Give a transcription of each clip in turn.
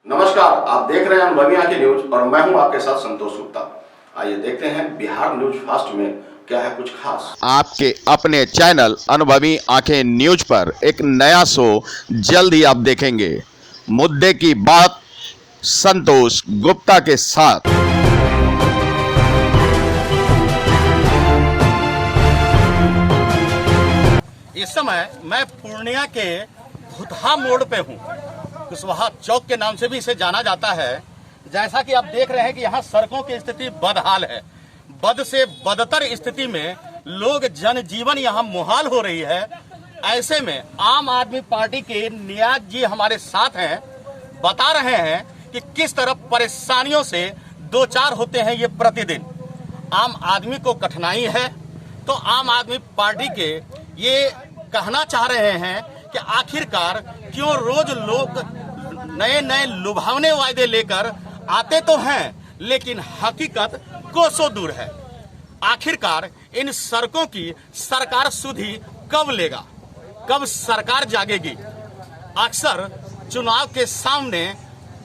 नमस्कार, आप देख रहे हैं अनुभवी आंखें न्यूज और मैं हूं आपके साथ संतोष गुप्ता। आइए देखते हैं बिहार न्यूज फास्ट में क्या है कुछ खास। आपके अपने चैनल अनुभवी आंखें न्यूज पर एक नया शो जल्द ही आप देखेंगे। मुद्दे की बात संतोष गुप्ता के साथ। इस समय मैं पूर्णिया के भुतहा मोड़ पे हूँ। कुशवाहा चौक के नाम से भी इसे जाना जाता है। जैसा कि आप देख रहे हैं कि यहाँ सड़कों की स्थिति बदहाल है। बद से बदतर स्थिति में लोग जनजीवन यहाँ मुहाल हो रही है। ऐसे में आम आदमी पार्टी के नियाज जी हमारे साथ हैं, बता रहे हैं कि किस तरह परेशानियों से दो चार होते हैं ये प्रतिदिन। आम आदमी को कठिनाई है तो आम आदमी पार्टी के ये कहना चाह रहे हैं कि आखिरकार क्यों रोज लोग नए नए लुभावने वायदे लेकर आते तो हैं, लेकिन हकीकत कोसों दूर है। आखिरकार इन सड़कों की सरकार सुधि कब लेगा, कब सरकार जागेगी। अक्सर चुनाव के सामने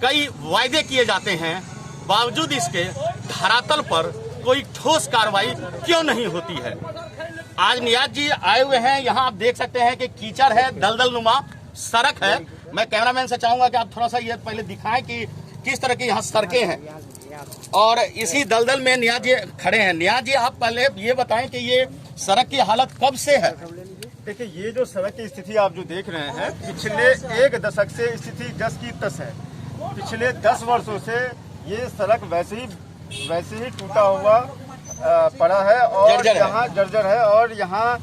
कई वायदे किए जाते हैं, बावजूद इसके धरातल पर कोई ठोस कार्रवाई क्यों नहीं होती है। आज नियाज जी आए हुए हैं। यहाँ आप देख सकते हैं कि कीचड़ है, दलदल नुमा सड़क है। मैं कैमरामैन से चाहूंगा कि आप थोड़ा सा ये पहले दिखाएं कि किस तरह की यहाँ सड़कें हैं और इसी दलदल में नियाज जी खड़े हैं। नियाज जी, आप पहले ये बताएं कि ये सड़क की हालत कब से है। देखिए, ये जो सड़क की स्थिति आप जो देख रहे हैं, पिछले एक दशक से स्थिति जस की तस है। पिछले 10 वर्षों से ये सड़क वैसे ही टूटा हुआ पड़ा है और यहाँ जर्जर है। और यहाँ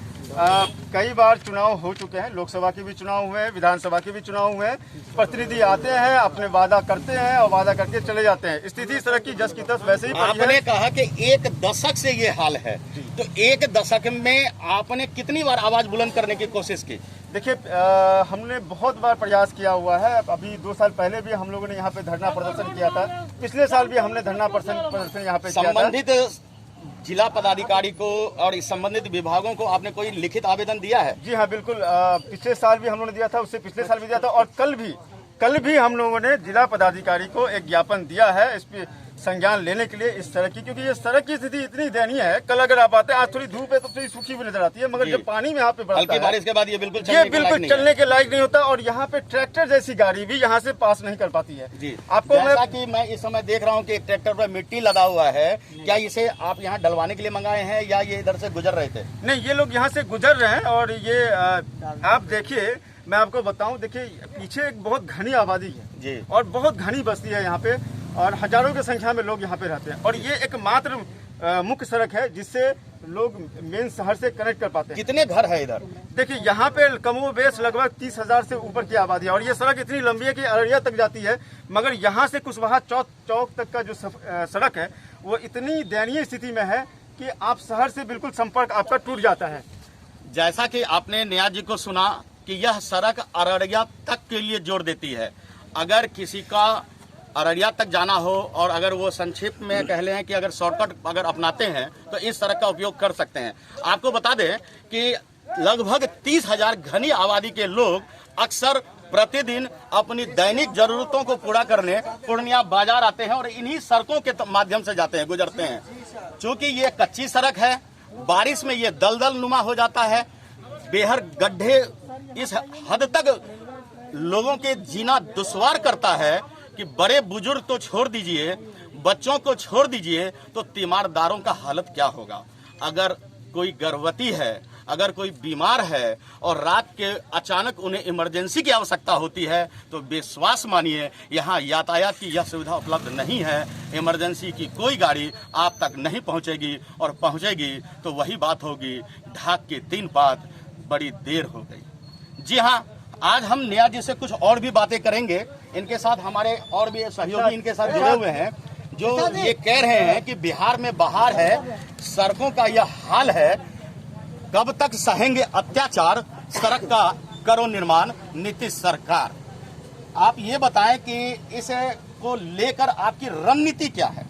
कई बार चुनाव हो चुके हैं, लोकसभा के भी चुनाव हुए हैं, विधानसभा के भी चुनाव हुए हैं। प्रतिनिधि आते हैं, अपने वादा करते हैं और वादा करके चले जाते हैं। स्थिति सड़क की जस की तस वैसे ही पड़ी है। आपने कहा कि एक दशक से ये हाल है, तो एक दशक में आपने कितनी बार आवाज बुलंद करने की कोशिश की। देखिए, हमने बहुत बार प्रयास किया हुआ है। अभी 2 साल पहले भी हम लोगों ने यहाँ पे धरना प्रदर्शन किया था। पिछले साल भी हमने धरना प्रदर्शन यहाँ पे किया था। संबंधित जिला पदाधिकारी को और इस संबंधित विभागों को आपने कोई लिखित आवेदन दिया है? जी हाँ, बिल्कुल। पिछले साल भी हम लोगों ने दिया था, उससे पिछले साल भी दिया था और कल भी हम लोगों ने जिला पदाधिकारी को एक ज्ञापन दिया है इस पे संज्ञान लेने के लिए इस सड़क की, क्योंकि ये सड़क की स्थिति इतनी दयनीय है। कल अगर आप आते हैं, आज थोड़ी धूप है तो थोड़ी सूखी भी नजर आती है, मगर जब पानी में यहाँ पे बढ़ता है, बारिश के बाद ये बिल्कुल चलने के लायक नहीं होता और यहाँ पे ट्रैक्टर जैसी गाड़ी भी यहाँ से पास नहीं कर पाती है। जी, आपको जैसा कि मैं इस समय देख रहा हूँ कि ट्रैक्टर पर मिट्टी लगा हुआ है, क्या इसे आप यहाँ डलवाने के लिए मंगाए हैं या ये इधर से गुजर रहे थे? नहीं, ये लोग यहाँ से गुजर रहे हैं और ये आप देखिए, मैं आपको बताऊं, देखिए पीछे एक बहुत घनी आबादी है जी और बहुत घनी बस्ती है यहाँ पे और हजारों की संख्या में लोग यहाँ पे रहते हैं और ये एकमात्र मुख्य सड़क है जिससे लोग मेन शहर से कनेक्ट कर पाते हैं। कितने घर है इधर? देखिए, यहाँ पे कमोबेश लगभग 30,000 से ऊपर की आबादी है और ये सड़क इतनी लंबी है कि अररिया तक जाती है, मगर यहाँ से कुशवाहा चौक तक का जो सड़क है वो इतनी दयनीय स्थिति में है कि आप शहर से बिल्कुल संपर्क आपका टूट जाता है। जैसा कि आपने नियाज जी को सुना कि यह सड़क अररिया तक के लिए जोड़ देती है। अगर किसी का अररिया तक जाना हो और अगर वो संक्षिप्त में कह लें कि अगर शॉर्टकट अगर अपनाते हैं तो इस सड़क का उपयोग कर सकते हैं। आपको बता दें कि लगभग 30,000 घनी आबादी के लोग अक्सर प्रतिदिन अपनी दैनिक जरूरतों को पूरा करने पूर्णिया बाजार आते हैं और इन्हीं सड़कों के माध्यम से जाते हैं, गुजरते हैं। चूंकि ये कच्ची सड़क है, बारिश में ये दलदल नुमा हो जाता है, बेहद गड्ढे इस हद तक लोगों के जीना दुश्वार करता है कि बड़े बुजुर्ग तो छोड़ दीजिए, बच्चों को छोड़ दीजिए, तो तीमारदारों का हालत क्या होगा। अगर कोई गर्भवती है, अगर कोई बीमार है और रात के अचानक उन्हें इमरजेंसी की आवश्यकता होती है तो विश्वास मानिए यहाँ यातायात की यह सुविधा उपलब्ध नहीं है। इमरजेंसी की कोई गाड़ी आप तक नहीं पहुँचेगी और पहुँचेगी तो वही बात होगी, ढाक के 3 पात, बड़ी देर हो गई। जी हाँ, आज हम नियाज जी से कुछ और भी बातें करेंगे। इनके साथ हमारे और भी सहयोगी इनके साथ जुड़े हुए हैं जो ये कह रहे हैं कि बिहार में बहार है, सड़कों का यह हाल है, कब तक सहेंगे अत्याचार, सड़क का करो निर्माण नीतीश सरकार। आप ये बताएं कि इसे को लेकर आपकी रणनीति क्या है?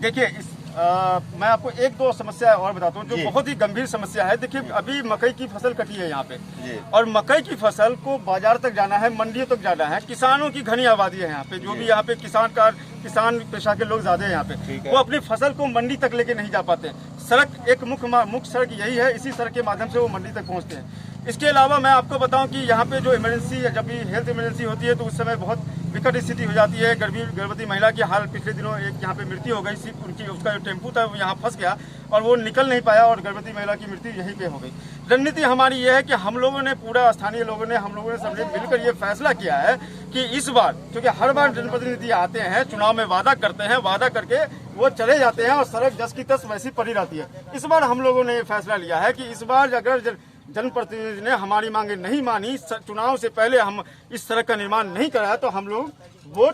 देखिए, मैं आपको एक दो समस्या और बताता हूँ जो जी। बहुत ही गंभीर समस्या है। देखिए अभी मकई की फसल कटी है यहाँ पे जी। और मकई की फसल को बाजार तक जाना है, मंडियों तक जाना है। किसानों की घनी आबादी है यहाँ पे, जो भी यहाँ पे किसान पेशा के लोग ज्यादा है यहाँ पे, वो अपनी फसल को मंडी तक लेके नहीं जा पाते। सड़क एक मुख्य सड़क यही है, इसी सड़क के माध्यम से वो मंडी तक पहुँचते हैं। इसके अलावा मैं आपको बताऊं कि यहाँ पे जो इमरजेंसी, जब भी हेल्थ इमरजेंसी होती है तो उस समय बहुत विकट स्थिति हो जाती है। गर्भवती महिला की हाल पिछले दिनों एक यहाँ पे मृत्यु हो गई, उसका जो टेम्पू था वो यहाँ फंस गया और वो निकल नहीं पाया और गर्भवती महिला की मृत्यु यहीं पे हो गई। रणनीति हमारी ये है कि हम लोगों ने, पूरा स्थानीय लोगों ने, हम लोगों ने सबने मिलकर ये फैसला किया है कि इस बार, क्योंकि हर बार जनप्रतिनिधि आते हैं, चुनाव में वादा करते हैं, वादा करके वो चले जाते हैं और सड़क जस की तस वैसी पड़ी रहती है। इस बार हम लोगों ने ये फैसला लिया है कि इस बार अगर जनप्रतिनिधि ने हमारी मांगे नहीं मानी, चुनाव से पहले हम इस सड़क का निर्माण नहीं कराया तो हम लोग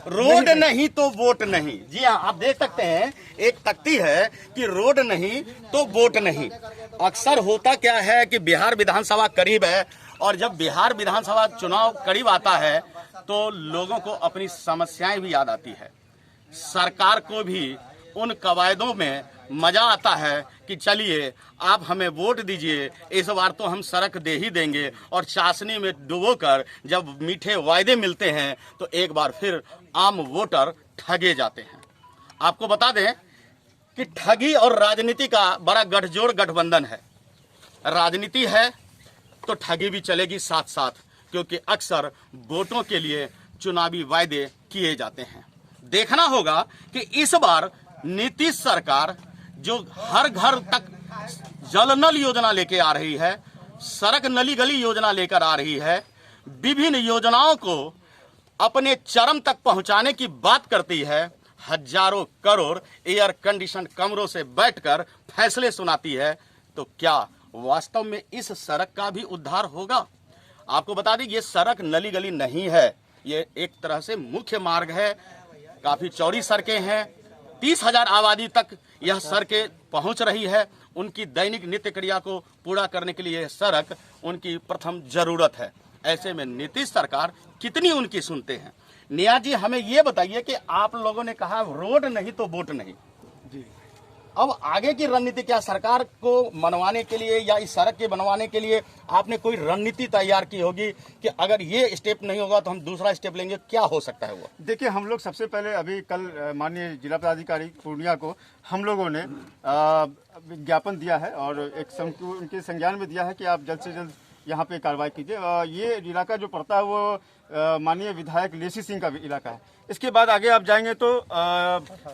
रोड नहीं तो वोट नहीं। जी हाँ, आप देख सकते हैं एक तख्ती है कि रोड नहीं तो वोट नहीं। अक्सर होता क्या है कि बिहार विधानसभा करीब है और जब बिहार विधानसभा चुनाव करीब आता है तो लोगों को अपनी समस्याएं भी याद आती है। सरकार को भी उन कवायदों में मजा आता है कि चलिए आप हमें वोट दीजिए, इस बार तो हम सड़क दे ही देंगे, और चाशनी में डुबोकर जब मीठे वायदे मिलते हैं तो एक बार फिर आम वोटर ठगे जाते हैं। आपको बता दें कि ठगी और राजनीति का बड़ा गठजोड़ गठबंधन है। राजनीति है तो ठगी भी चलेगी साथ साथ, क्योंकि अक्सर वोटों के लिए चुनावी वायदे किए जाते हैं। देखना होगा कि इस बार नीतीश सरकार जो हर घर तक जल नल योजना लेके आ रही है, सड़क नली गली योजना लेकर आ रही है, विभिन्न योजनाओं को अपने चरम तक पहुंचाने की बात करती है, हजारों करोड़ एयर कंडीशन कमरों से बैठकर फैसले सुनाती है, तो क्या वास्तव में इस सड़क का भी उद्धार होगा? आपको बता दें ये सड़क नली गली नहीं है, ये एक तरह से मुख्य मार्ग है। काफी चौड़ी सड़कें हैं, 30,000 आबादी तक यह सड़कें पहुंच रही है। उनकी दैनिक नित्य क्रिया को पूरा करने के लिए यह सड़क उनकी प्रथम जरूरत है। ऐसे में नीतीश सरकार कितनी उनकी सुनते हैं? निया जी, हमें ये बताइए कि आप लोगों ने कहा रोड नहीं तो वोट नहीं जी, अब आगे की रणनीति क्या? सरकार को मनवाने के लिए या इस सड़क के बनवाने के लिए आपने कोई रणनीति तैयार की होगी कि अगर ये स्टेप नहीं होगा तो हम दूसरा स्टेप लेंगे, क्या हो सकता है वो? देखिए, हम लोग सबसे पहले अभी कल माननीय जिला पदाधिकारी पूर्णिया को हम लोगों ने विज्ञापन दिया है और उनके संज्ञान में दिया है कि आप जल्द से जल्द यहाँ पे कार्रवाई कीजिए। ये इलाका जो पड़ता है वो माननीय विधायक लेसी सिंह का इलाका है। इसके बाद आगे आप जाएंगे तो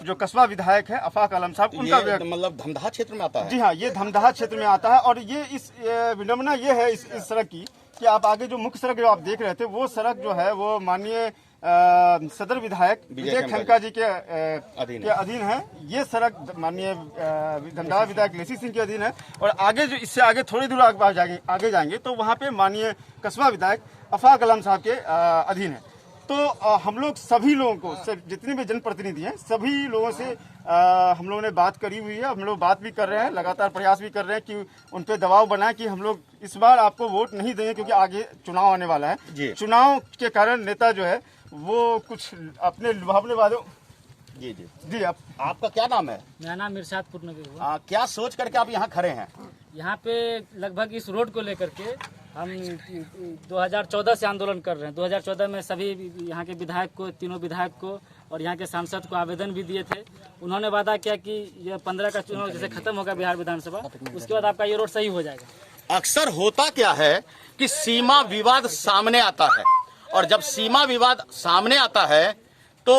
जो कस्बा विधायक है अफाक आलम साहब, उनका मतलब धमदाहा क्षेत्र में आता है। जी हाँ, ये धमदाहा क्षेत्र में आता है। और ये इस विडम्बना ये है इस सड़क की कि आप आगे जो मुख्य सड़क जो आप देख रहे थे वो सड़क जो है वो माननीय सदर विधायक विजय खेमका जी के अधीन है। ये सड़क माननीय धमदाहा विधायक लेसी सिंह के अधीन है। और आगे जो इससे आगे थोड़ी दूर आगे जाएंगे तो वहाँ पे माननीय कस्बा विधायक अफाक आलम साहब के अधीन है। तो हम लोग सभी लोगों को, जितने भी जनप्रतिनिधि हैं, सभी लोगों से हम लोगों ने बात करी हुई है। हम लोग बात भी कर रहे हैं, लगातार प्रयास भी कर रहे हैं कि उन पे दबाव बनाए कि हम लोग इस बार आपको वोट नहीं देंगे, क्योंकि आगे चुनाव आने वाला है। चुनाव के कारण नेता जो है वो कुछ अपने लुभावने वादों। जी जी जी, आपका क्या नाम है? मेरा नाम मिर्शाद पुरनवी। क्या सोच करके आप यहाँ खड़े हैं? यहाँ पे लगभग इस रोड को लेकर के हम 2014 से आंदोलन कर रहे हैं। 2014 में सभी यहाँ के विधायक को, तीनों विधायक को और यहाँ के सांसद को आवेदन भी दिए थे। उन्होंने वादा किया कि ये 15 का चुनाव जैसे खत्म होगा बिहार विधानसभा, उसके बाद आपका ये रोड सही हो जाएगा। अक्सर होता क्या है कि सीमा विवाद सामने आता है, और जब सीमा विवाद सामने आता है तो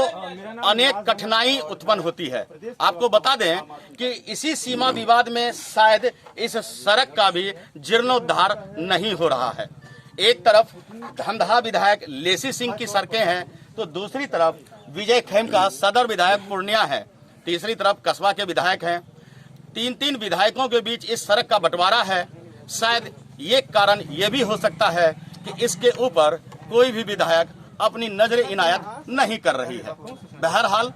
अनेक कठिनाई उत्पन्न होती है। आपको बता दें कि इसी सीमा विवाद में शायद इस सड़क का भी जीर्णोद्धार नहीं हो रहा है। एक तरफ धमदाहा विधायक लेसी सिंह की सड़कें हैं तो दूसरी तरफ विजय खेमका सदर विधायक पूर्णिया है, तीसरी तरफ कस्बा के विधायक हैं। तीन विधायकों के बीच इस सड़क का बंटवारा है। शायद ये कारण ये भी हो सकता है कि इसके ऊपर कोई भी विधायक अपनी नजर इनायत नहीं कर रही है। बहरहाल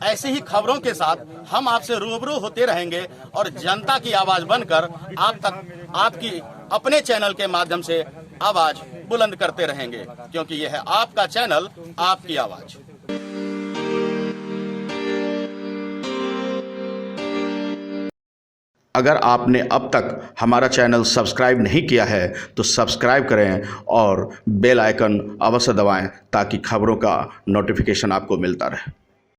ऐसी ही खबरों के साथ हम आपसे रूबरू होते रहेंगे और जनता की आवाज बनकर आप तक आपकी अपने चैनल के माध्यम से आवाज बुलंद करते रहेंगे, क्योंकि यह है आपका चैनल, आपकी आवाज। अगर आपने अब तक हमारा चैनल सब्सक्राइब नहीं किया है तो सब्सक्राइब करें और बेल आइकन अवश्य दबाएं ताकि खबरों का नोटिफिकेशन आपको मिलता रहे।